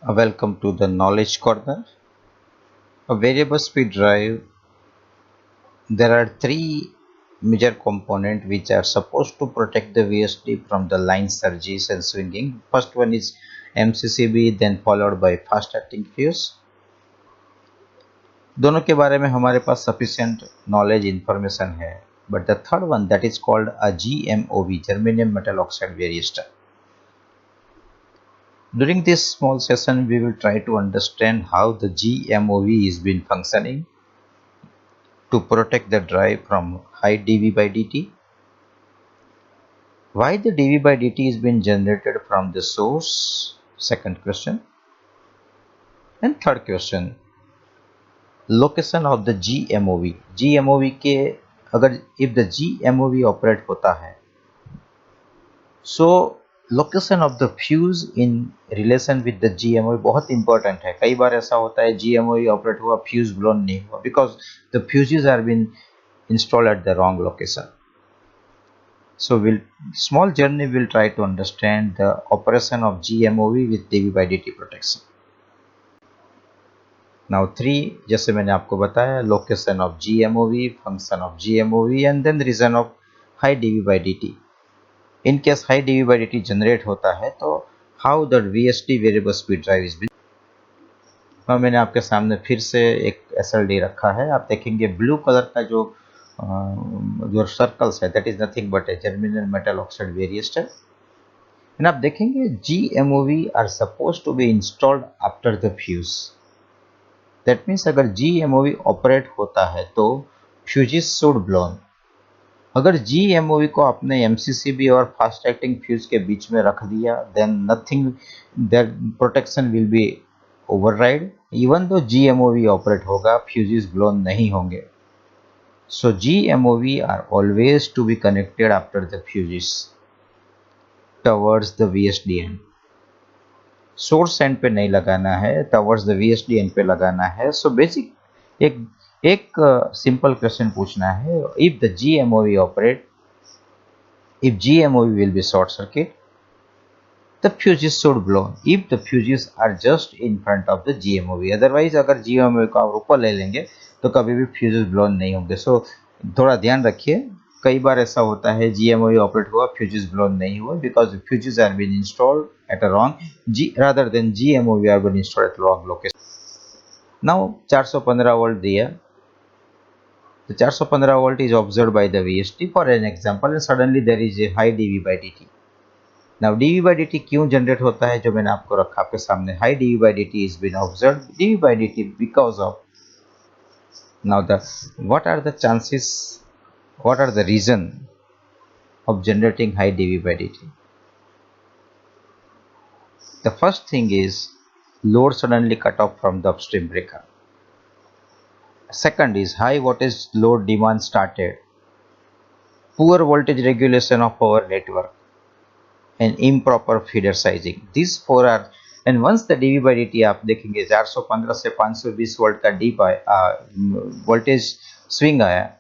Welcome to the Knowledge Corner. A variable speed drive, there are three major components which are supposed to protect the VSD from the line surges and swinging. First one is MCCB, then followed by fast acting fuse. दोनों के बारे में हमारे पास sufficient knowledge information है. But the third one, that is called a GMOV, germanium metal oxide varistor. During this small session, we will try to understand how the GMOV is been functioning to protect the drive from high dV by dt. Why the dV by dt is been generated from the source? Second question. And third question, location of the GMOV. GMOV के अगर if the GMOV operate होता है, so location of the fuse in relation with the GMOV बहुत important है. कई बार ऐसा होता है GMOV ऑपरेट हुआ, फ्यूज ब्लोन नहीं हुआ because the fuses are been installed at the wrong location. So small journey will try to understand the operation of GMOV with dV by dt protection. Now 3, जैसे मैंने आपको बताया, location of GMOV, function of GMOV and then reason of high dV by dt. In case high dV by dt generate होता है तो how the VSD variable speed drive is been. मैंने आपके सामने फिर से एक SLD रखा है. आप देखेंगे ब्लू कलर का जो सर्कल्स है, that is nothing but a germanium metal oxide varistor. आप देखेंगे GMOV are supposed to be installed after the fuse. That means अगर GMOV ऑपरेट होता है तो fuses should blown. अगर GMOV को आपने MCCB और फास्ट एक्टिंग फ्यूज के बीच में रख दिया, then nothing, that protection will be override. Even though GMOV operate होगा, fuses blown नहीं होंगे. So GMOV are always to be connected after the fuses towards the VSD end. Source and पे नहीं लगाना है, towards the VSD end पे लगाना है. So basic एक सिंपल क्वेश्चन पूछना है. If the GMOV operate, if GMOV will be short circuit, the fuses should blown. If the fuses are just in front of the GMOV, otherwise अगर GMOV को आप ऊपर ले लेंगे तो कभी भी fuses blown नहीं होंगे. So थोड़ा ध्यान रखिए, कई बार ऐसा होता है GMOV ऑपरेट हुआ, fuses blown नहीं हुआ because the fuses are been installed at a wrong rather than GMOV are been installed at wrong location. Now 415 volt दिया. The 415 volt is observed by the VSD for an example, and suddenly there is a high dV by dt. Now dV by dt क्यों generate होता है, जो मैंने आपको रखा आपके सामने. High dV by dt is been observed, dV by dt because of. Now what are the chances, what are the reason of generating high dV by dt? The first thing is load suddenly cut off from the upstream breaker. Second is high voltage load demand started, poor voltage regulation of power network, and improper feeder sizing. These four are, and once the dV by dt आप देखेंगे 415 से 520 volt का D voltage swing आया,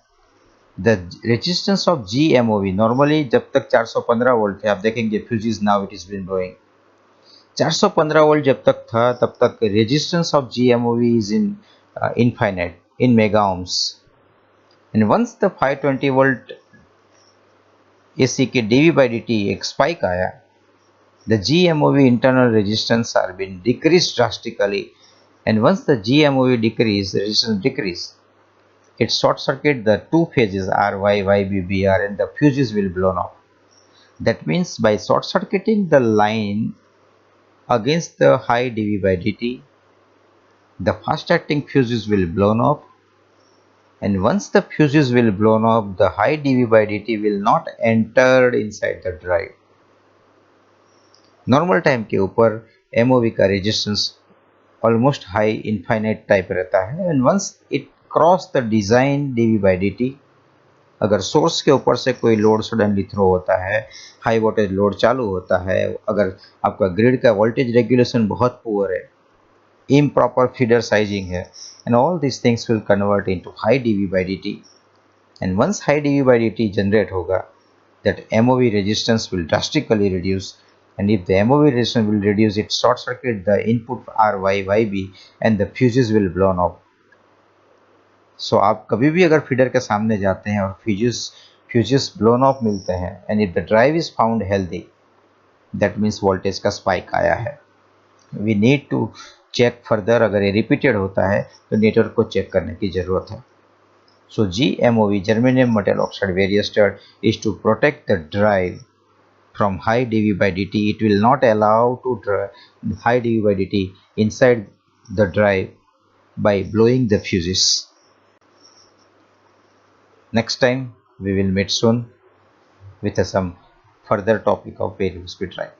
the resistance of GMOV normally जब तक 415 volt थे, आप देखेंगे fuses now it is been blowing. 415 volt जब तक था तब तक resistance of GMOV is in infinite in mega ohms, and once the 520 volt AC के dV by dt एक spike आया, the GMOV internal resistance are been decreased drastically, and once the GMOV decrease, resistance decrease, it short circuit the two phases RY, YB, BR, and the fuses will blown off. That means by short circuiting the line against the high dV by dt, the fast acting fuses will blown off, and once the fuses will blown off, the high dV by dt will not enter inside the drive. Normal time के ऊपर MOV का resistance almost high infinite type रहता है, and once it cross the design dV by dt, अगर source के ऊपर से कोई लोड सडनली थ्रो होता है, हाई वोल्टेज लोड चालू होता है, अगर आपका ग्रिड का वोल्टेज रेगुलेशन बहुत पुअर है, improper feeder sizing है, and all these things will convert into high dV by dt, and once high dV by dt generate होगा, that MOV resistance will drastically reduce, and if the MOV resistance will reduce, it short circuit the input RYYB and the fuses will blown off. So आप कभी भी अगर feeder के सामने जाते हैं और फ्यूजेस ब्लोन ऑफ मिलते हैं and if the drive is found healthy, that means voltage का स्पाइक आया है. We need to check further. अगर ये रिपीटेड होता है तो नेटवर्क को चेक करने की जरूरत है. So GMOV, germanium metal oxide variester, is to protect the drive from high dV by dt. It will not allow to high dV by dt inside the drive by blowing the fuses. Next time we will meet soon with some further topic of variable speed drive.